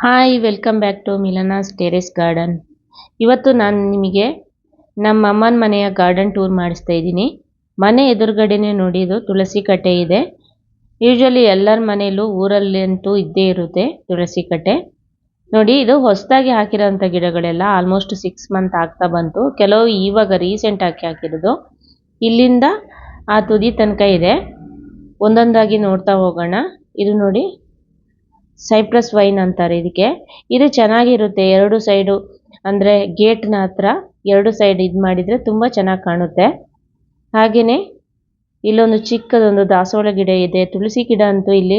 Hi welcome back to Milana's terrace garden. ಇವತ್ತು ನಾನು ನಿಮಗೆ ನಮ್ಮ ಅಮ್ಮನ ಮನೆಯ ಗಾರ್ಡನ್ ಟೂರ್ ಮಾಡಿಸ್ತಾ ಇದ್ದೀನಿ. ಮನೆ ಎದುರುಗಡೆನೆ ನೋಡಿ ಇದು ತುಳಸಿ ಕಟ್ಟೆ ಇದೆ. ಯೂಶಲಿ ಎಲ್ಲರ ಮನೆಯಲ್ಲೂ ಊರಲ್ಲಿ ಅಂತೂ ಇದ್ದೇ ಇರುತ್ತೆ ತುಳಸಿ ಕಟ್ಟೆ. ನೋಡಿ ಇದು ಹೊಸದಾಗಿ ಹಾಕಿರೋಂಥ ಗಿಡಗಳೆಲ್ಲ ಆಲ್ಮೋಸ್ಟ್ 6 ಮಂತ್ ಆಗ್ತಾ ಬಂತು. ಕೆಲವು ಇವಾಗ ರೀಸೆಂಟ್ ಆಗಿ ಹಾಕಿರೋದು. ಇಲ್ಲಿಂದ ಆ ತುದಿ ತನಕ ಇದೆ. ಒಂದೊಂದಾಗಿ ನೋಡ್ತಾ ಹೋಗೋಣ. ಇದು ನೋಡಿ ಸೈಪ್ರಸ್ ವೈನ್ ಅಂತಾರೆ ಇದಕ್ಕೆ. ಇದು ಚೆನ್ನಾಗಿರುತ್ತೆ. ಎರಡು ಸೈಡು ಅಂದರೆ ಗೇಟ್ನ ಹತ್ರ ಎರಡು ಸೈಡ್ ಇದು ಮಾಡಿದರೆ ತುಂಬ ಚೆನ್ನಾಗಿ ಕಾಣುತ್ತೆ. ಹಾಗೆಯೇ ಇಲ್ಲೊಂದು ಚಿಕ್ಕದೊಂದು ದಾಸವಾಳ ಗಿಡ ಇದೆ. ತುಳಸಿ ಗಿಡ ಅಂತೂ ಇಲ್ಲಿ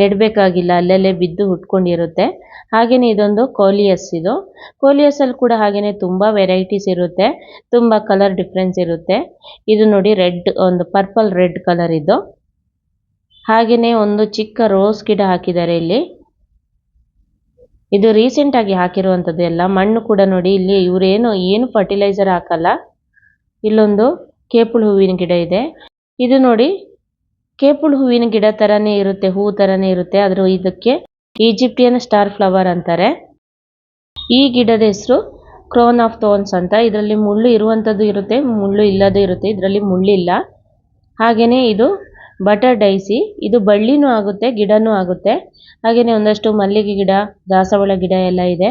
ನೆಡಬೇಕಾಗಿಲ್ಲ, ಅಲ್ಲಲ್ಲೇ ಬಿದ್ದು ಹುಟ್ಕೊಂಡಿರುತ್ತೆ. ಹಾಗೆಯೇ ಇದೊಂದು ಕೋಲಿಯಸ್. ಇದು ಕೋಲಿಯಸ್ಸಲ್ಲಿ ಕೂಡ ಹಾಗೆಯೇ ತುಂಬ ವೆರೈಟೀಸ್ ಇರುತ್ತೆ, ತುಂಬ ಕಲರ್ ಡಿಫ್ರೆನ್ಸ್ ಇರುತ್ತೆ. ಇದು ನೋಡಿ ರೆಡ್, ಒಂದು ಪರ್ಪಲ್ ರೆಡ್ ಕಲರ್ ಇದು. ಹಾಗೆಯೇ ಒಂದು ಚಿಕ್ಕ ರೋಸ್ ಗಿಡ ಹಾಕಿದ್ದಾರೆ ಇಲ್ಲಿ. ಇದು ರೀಸೆಂಟ್ ಆಗಿ ಹಾಕಿರುವಂಥದ್ದು ಎಲ್ಲ. ಮಣ್ಣು ಕೂಡ ನೋಡಿ ಇಲ್ಲಿ ಏನು ಫರ್ಟಿಲೈಸರ್ ಹಾಕಲ್ಲ. ಇಲ್ಲೊಂದು ಕೇಪುಳು ಹೂವಿನ ಗಿಡ ಇದೆ. ಇದು ನೋಡಿ ಕೇಪುಳು ಹೂವಿನ ಗಿಡ ಥರನೇ ಇರುತ್ತೆ, ಹೂ ಥರನೇ ಇರುತ್ತೆ. ಆದರೂ ಇದಕ್ಕೆ ಈಜಿಪ್ಟಿಯನ್ ಸ್ಟಾರ್ ಫ್ಲವರ್ ಅಂತಾರೆ. ಈ ಗಿಡದ ಹೆಸರು ಕ್ರೋನ್ ಆಫ್ ಥೋರ್ನ್ಸ್ ಅಂತ. ಇದರಲ್ಲಿ ಮುಳ್ಳು ಇರುವಂಥದ್ದು ಇರುತ್ತೆ, ಮುಳ್ಳು ಇಲ್ಲದೇ ಇರುತ್ತೆ. ಇದರಲ್ಲಿ ಮುಳ್ಳಿಲ್ಲ. ಹಾಗೆಯೇ ಇದು ಬಟರ್ ಡೈಸಿ. ಇದು ಬಳ್ಳಿನೂ ಆಗುತ್ತೆ, ಗಿಡನೂ ಆಗುತ್ತೆ. ಹಾಗೆಯೇ ಒಂದಷ್ಟು ಮಲ್ಲಿಗೆ ಗಿಡ, ದಾಸವಾಳ ಗಿಡ ಎಲ್ಲ ಇದೆ.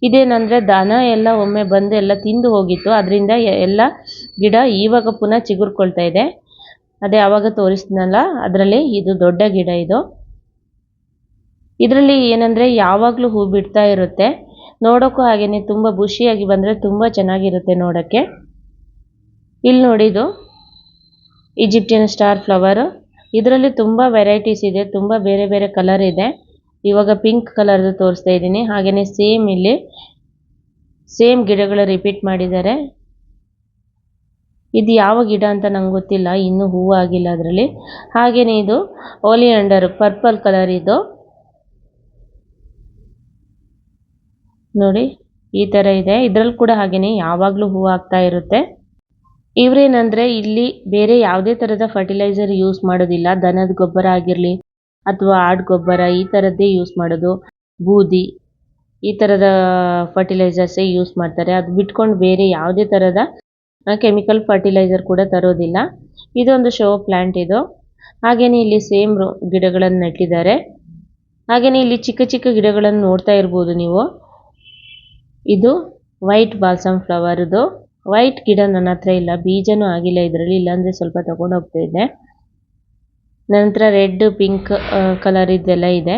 ಇದೇನಂದರೆ ದನ ಎಲ್ಲ ಒಮ್ಮೆ ಬಂದು ಎಲ್ಲ ತಿಂದು ಹೋಗಿತ್ತು. ಅದರಿಂದ ಎಲ್ಲ ಗಿಡ ಇವಾಗ ಪುನಃ ಚಿಗುರ್ಕೊಳ್ತಾ ಇದೆ. ಅದೇ ಆವಾಗ ತೋರಿಸಿದ್ನಲ್ಲ ಅದರಲ್ಲಿ ಇದು ದೊಡ್ಡ ಗಿಡ ಇದು. ಇದರಲ್ಲಿ ಏನಂದರೆ ಯಾವಾಗಲೂ ಹೂ ಬಿಡ್ತಾ ಇರುತ್ತೆ. ನೋಡೋಕ್ಕೂ ಹಾಗೆಯೇ ತುಂಬ ಬುಷಿಯಾಗಿ ಬಂದರೆ ತುಂಬ ಚೆನ್ನಾಗಿರುತ್ತೆ ನೋಡೋಕ್ಕೆ. ಇಲ್ಲಿ ನೋಡಿ ಇದು ಈಜಿಪ್ಟಿಯನ್ ಸ್ಟಾರ್ ಫ್ಲವರು. ಇದರಲ್ಲಿ ತುಂಬ ವೆರೈಟೀಸ್ ಇದೆ, ತುಂಬ ಬೇರೆ ಬೇರೆ ಕಲರ್ ಇದೆ. ಇವಾಗ ಪಿಂಕ್ ಕಲರ್ದು ತೋರಿಸ್ತಾ ಇದ್ದೀನಿ. ಹಾಗೆಯೇ ಸೇಮ್ ಇಲ್ಲಿ ಸೇಮ್ ಗಿಡಗಳು ರಿಪೀಟ್ ಮಾಡಿದ್ದಾರೆ. ಇದು ಯಾವ ಗಿಡ ಅಂತ ನಂಗೆ ಗೊತ್ತಿಲ್ಲ, ಇನ್ನೂ ಹೂವು ಆಗಿಲ್ಲ ಅದರಲ್ಲಿ. ಹಾಗೆಯೇ ಇದು ಓಲಿಯಾಂಡರ್ ಪರ್ಪಲ್ ಕಲರ್ ಇದು ನೋಡಿ ಈ ಥರ ಇದೆ. ಇದರಲ್ಲಿ ಕೂಡ ಹಾಗೆಯೇ ಯಾವಾಗಲೂ ಹೂವು ಆಗ್ತಾ ಇರುತ್ತೆ. ಇವರೇನಂದರೆ ಇಲ್ಲಿ ಬೇರೆ ಯಾವುದೇ ಥರದ ಫರ್ಟಿಲೈಸರ್ ಯೂಸ್ ಮಾಡೋದಿಲ್ಲ. ದನದ ಗೊಬ್ಬರ ಆಗಿರಲಿ ಅಥವಾ ಆಡು ಗೊಬ್ಬರ ಈ ಥರದ್ದೇ ಯೂಸ್ ಮಾಡೋದು. ಬೂದಿ ಈ ಥರದ ಫರ್ಟಿಲೈಸರ್ಸೇ ಯೂಸ್ ಮಾಡ್ತಾರೆ. ಅದು ಬಿಟ್ಕೊಂಡು ಬೇರೆ ಯಾವುದೇ ಥರದ ಕೆಮಿಕಲ್ ಫರ್ಟಿಲೈಸರ್ ಕೂಡ ತರೋದಿಲ್ಲ. ಇದೊಂದು ಶೋ ಪ್ಲ್ಯಾಂಟ್ ಇದು. ಹಾಗೆಯೇ ಇಲ್ಲಿ ಸೇಮ್ ಗಿಡಗಳನ್ನು ನೆಟ್ಟಿದ್ದಾರೆ. ಹಾಗೆಯೇ ಇಲ್ಲಿ ಚಿಕ್ಕ ಚಿಕ್ಕ ಗಿಡಗಳನ್ನು ನೋಡ್ತಾ ಇರ್ಬೋದು ನೀವು. ಇದು ವೈಟ್ ಬಾಲ್ಸಮ್ ಫ್ಲವರ್ದು. ವೈಟ್ ಗಿಡ ನನ್ನ ಹತ್ರ ಇಲ್ಲ, ಬೀಜನೂ ಆಗಿಲ್ಲ ಇದರಲ್ಲಿ. ಇಲ್ಲಾಂದರೆ ಸ್ವಲ್ಪ ತಗೊಂಡು ಹೋಗ್ತಾ ಇದ್ದೆ. ನಂತರ ರೆಡ್, ಪಿಂಕ್ ಕಲರ್ ಇದೆಲ್ಲ ಇದೆ.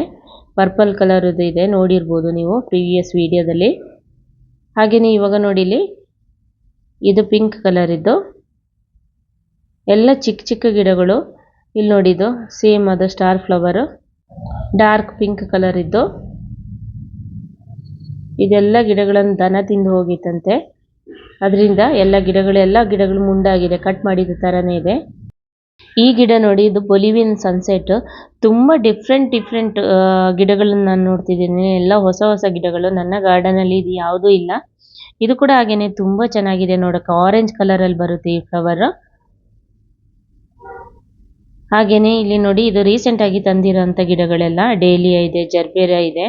ಪರ್ಪಲ್ ಕಲರದ್ದು ಇದೆ, ನೋಡಿರ್ಬೋದು ನೀವು ಪ್ರೀವಿಯಸ್ ವಿಡಿಯೋದಲ್ಲಿ. ಹಾಗೆಯೇ ಇವಾಗ ನೋಡಿ ಇಲ್ಲಿ ಇದು ಪಿಂಕ್ ಕಲರ್ ಇದ್ದು. ಎಲ್ಲ ಚಿಕ್ಕ ಚಿಕ್ಕ ಗಿಡಗಳು. ಇಲ್ಲಿ ನೋಡಿದ್ದು ಸೇಮ್ ಅದು star flower, dark pink colour ಇದ್ದು. ಇದೆಲ್ಲ ಗಿಡಗಳನ್ನು ದನ ತಿಂದು ಹೋಗಿತ್ತಂತೆ. ಅದರಿಂದ ಎಲ್ಲ ಗಿಡಗಳು ಮುಂಡಾಗಿದೆ, ಕಟ್ ಮಾಡಿದ ಥರನೇ ಇದೆ. ಈ ಗಿಡ ನೋಡಿ ಇದು ಬೊಲಿವಿಯನ್ ಸನ್ಸೆಟ್. ತುಂಬ ಡಿಫ್ರೆಂಟ್ ಗಿಡಗಳನ್ನು ನಾನು ನೋಡ್ತಿದ್ದೀನಿ. ಎಲ್ಲ ಹೊಸ ಹೊಸ ಗಿಡಗಳು. ನನ್ನ ಗಾರ್ಡನಲ್ಲಿ ಇದು ಯಾವುದೂ ಇಲ್ಲ. ಇದು ಕೂಡ ಹಾಗೆಯೇ ತುಂಬ ಚೆನ್ನಾಗಿದೆ ನೋಡೋಕೆ. ಆರೆಂಜ್ ಕಲರಲ್ಲಿ ಬರುತ್ತೆ ಈ ಫ್ಲವರು. ಹಾಗೆಯೇ ಇಲ್ಲಿ ನೋಡಿ ಇದು ರೀಸೆಂಟಾಗಿ ತಂದಿರೋಂಥ ಗಿಡಗಳೆಲ್ಲ. ಡೇಲಿಯಾ ಇದೆ, ಜರ್ಬೇರಿಯಾ ಇದೆ.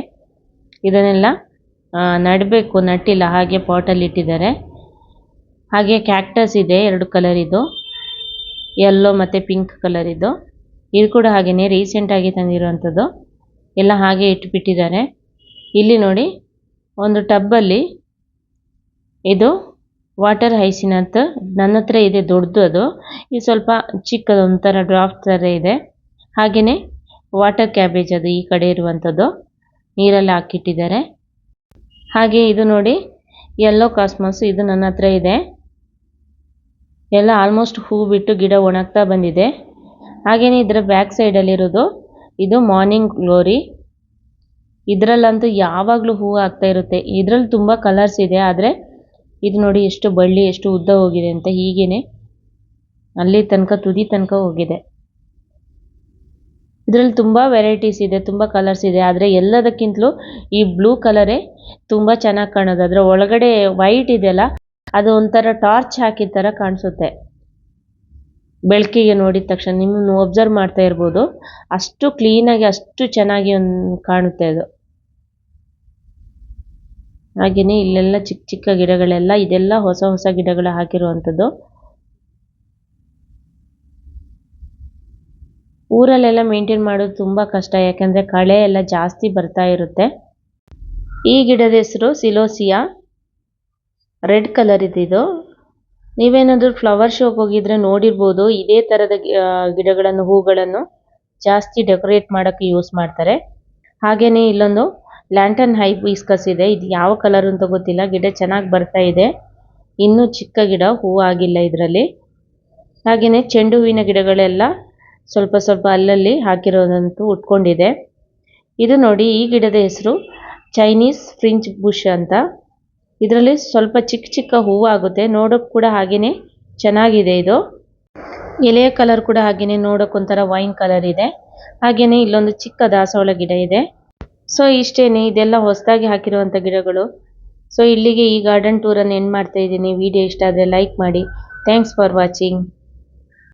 ಇದನ್ನೆಲ್ಲ ನಡಬೇಕು, ನಟ್ಟಿಲ್ಲ, ಹಾಗೆ ಪಾಟಲ್ಲಿ ಇಟ್ಟಿದ್ದಾರೆ. ಹಾಗೆ ಕ್ಯಾಕ್ಟಸ್ ಇದೆ, 2 ಕಲರ್ ಇದು, ಯೆಲ್ಲೋ ಮತ್ತು ಪಿಂಕ್ ಕಲರ್ ಇದು. ಇದು ಕೂಡ ಹಾಗೆಯೇ ರೀಸೆಂಟಾಗಿ ತಂದಿರುವಂಥದ್ದು. ಎಲ್ಲ ಹಾಗೆ ಇಟ್ಬಿಟ್ಟಿದ್ದಾರೆ. ಇಲ್ಲಿ ನೋಡಿ ಒಂದು ಟಬ್ಬಲ್ಲಿ ಇದು ವಾಟರ್ ಹೈಸಿನತ್ ನನ್ನ ಹತ್ರ ಇದೆ, ದೊಡ್ಡದು ಅದು. ಇದು ಸ್ವಲ್ಪ ಚಿಕ್ಕದು, ಒಂಥರ ಡ್ರಾಫ್ಟ್ ಥರ ಇದೆ. ಹಾಗೆಯೇ ವಾಟರ್ ಕ್ಯಾಬೇಜ್ ಅದು ಈ ಕಡೆ ಇರುವಂಥದ್ದು, ನೀರಲ್ಲಿ ಹಾಕಿಟ್ಟಿದ್ದಾರೆ. ಹಾಗೆ ಇದು ನೋಡಿ ಯೆಲ್ಲೋ ಕಾಸ್ಮಸ್, ಇದು ನನ್ನ ಹತ್ರ ಇದೆ. ಎಲ್ಲ ಆಲ್ಮೋಸ್ಟ್ ಹೂ ಬಿಟ್ಟು ಗಿಡ ಒಣಗ್ತಾ ಬಂದಿದೆ. ಹಾಗೆಯೇ ಇದರ ಬ್ಯಾಕ್ ಸೈಡಲ್ಲಿರೋದು ಇದು ಮಾರ್ನಿಂಗ್ ಗ್ಲೋರಿ. ಇದರಲ್ಲಂತೂ ಯಾವಾಗಲೂ ಹೂವು ಆಗ್ತಾ ಇರುತ್ತೆ. ಇದರಲ್ಲಿ ತುಂಬ ಕಲರ್ಸ್ ಇದೆ. ಆದರೆ ಇದು ನೋಡಿ ಎಷ್ಟು ಬಳ್ಳಿ ಎಷ್ಟು ಉದ್ದ ಹೋಗಿದೆ ಅಂತ. ಹೀಗೇ ಅಲ್ಲಿ ತನಕ ತುದಿ ತನಕ ಹೋಗಿದೆ. ಇದರಲ್ಲಿ ತುಂಬ ವೆರೈಟೀಸ್ ಇದೆ, ತುಂಬ ಕಲರ್ಸ್ ಇದೆ. ಆದರೆ ಎಲ್ಲದಕ್ಕಿಂತಲೂ ಈ ಬ್ಲೂ ಕಲರೇ ತುಂಬ ಚೆನ್ನಾಗಿ ಕಾಣೋದು. ಅದರ ಒಳಗಡೆ ವೈಟ್ ಇದೆಯಲ್ಲ, ಅದು ಒಂಥರ ಟಾರ್ಚ್ ಹಾಕಿದ ಥರ ಕಾಣಿಸುತ್ತೆ ಬೆಳಕಿಗೆ ನೋಡಿದ ತಕ್ಷಣ. ನಿಮ್ಮನ್ನು ಒಬ್ಸರ್ವ್ ಮಾಡ್ತಾ ಇರ್ಬೋದು, ಅಷ್ಟು ಕ್ಲೀನಾಗಿ ಅಷ್ಟು ಚೆನ್ನಾಗಿ ಕಾಣುತ್ತೆ ಅದು. ಹಾಗೆಯೇ ಇಲ್ಲೆಲ್ಲ ಚಿಕ್ಕ ಚಿಕ್ಕ ಗಿಡಗಳೆಲ್ಲ, ಇದೆಲ್ಲ ಹೊಸ ಹೊಸ ಗಿಡಗಳು ಹಾಕಿರುವಂಥದ್ದು. ಊರಲ್ಲೆಲ್ಲ ಮೇಂಟೈನ್ ಮಾಡೋದು ತುಂಬ ಕಷ್ಟ, ಯಾಕಂದರೆ ಕಳೆ ಎಲ್ಲ ಜಾಸ್ತಿ ಬರ್ತಾ ಇರುತ್ತೆ. ಈ ಗಿಡದ ಹೆಸರು ಸಿಲೋಸಿಯಾ, ರೆಡ್ ಕಲರ್ ಇದು. ನೀವೇನಾದರೂ ಫ್ಲವರ್ ಶೋಗೆ ಹೋಗಿದ್ರೆ ನೋಡಿರ್ಬೋದು, ಇದೇ ಥರದ ಗಿಡಗಳನ್ನು, ಹೂಗಳನ್ನು ಜಾಸ್ತಿ ಡೆಕೋರೇಟ್ ಮಾಡೋಕ್ಕೆ ಯೂಸ್ ಮಾಡ್ತಾರೆ. ಹಾಗೆಯೇ ಇಲ್ಲೊಂದು ಲ್ಯಾಂಟನ್ ಹೈಬಿಸ್ಕಸ್ ಇದೆ. ಇದು ಯಾವ ಕಲರ್ ಅಂತ ಗೊತ್ತಿಲ್ಲ, ಗಿಡ ಚೆನ್ನಾಗಿ ಬರ್ತಾ ಇದೆ. ಇನ್ನೂ ಚಿಕ್ಕ ಗಿಡ, ಹೂವು ಆಗಿಲ್ಲ ಇದರಲ್ಲಿ. ಹಾಗೆಯೇ ಚೆಂಡು ಹೂವಿನ ಗಿಡಗಳೆಲ್ಲ ಸ್ವಲ್ಪ ಸ್ವಲ್ಪ ಅಲ್ಲಲ್ಲಿ ಹಾಕಿರೋದಂತೂ ಉಟ್ಕೊಂಡಿದೆ. ಇದು ನೋಡಿ, ಈ ಗಿಡದ ಹೆಸರು ಚೈನೀಸ್ ಫ್ರಿಂಚ್ ಬುಷ್ ಅಂತ. ಇದರಲ್ಲಿ ಸ್ವಲ್ಪ ಚಿಕ್ಕ ಚಿಕ್ಕ ಹೂವು ಆಗುತ್ತೆ, ನೋಡೋಕೆ ಕೂಡ ಹಾಗೆಯೇ ಚೆನ್ನಾಗಿದೆ. ಇದು ಎಲೆಯ ಕಲರ್ ಕೂಡ ಹಾಗೆಯೇ ನೋಡೋಕೊಂಥರ ವೈನ್ ಕಲರ್ ಇದೆ. ಹಾಗೆಯೇ ಇಲ್ಲೊಂದು ಚಿಕ್ಕ ದಾಸವಾಳ ಗಿಡ ಇದೆ. ಸೊ ಇಷ್ಟೇನೆ, ಇದೆಲ್ಲ ಹೊಸದಾಗಿ ಹಾಕಿರುವಂಥ ಗಿಡಗಳು. ಸೊ ಇಲ್ಲಿಗೆ ಈ ಗಾರ್ಡನ್ ಟೂರನ್ನು ಎಂಡ್ ಮಾಡ್ತಾ ಇದ್ದೀನಿ. ವಿಡಿಯೋ ಇಷ್ಟ ಆದರೆ ಲೈಕ್ ಮಾಡಿ. Thanks for watching.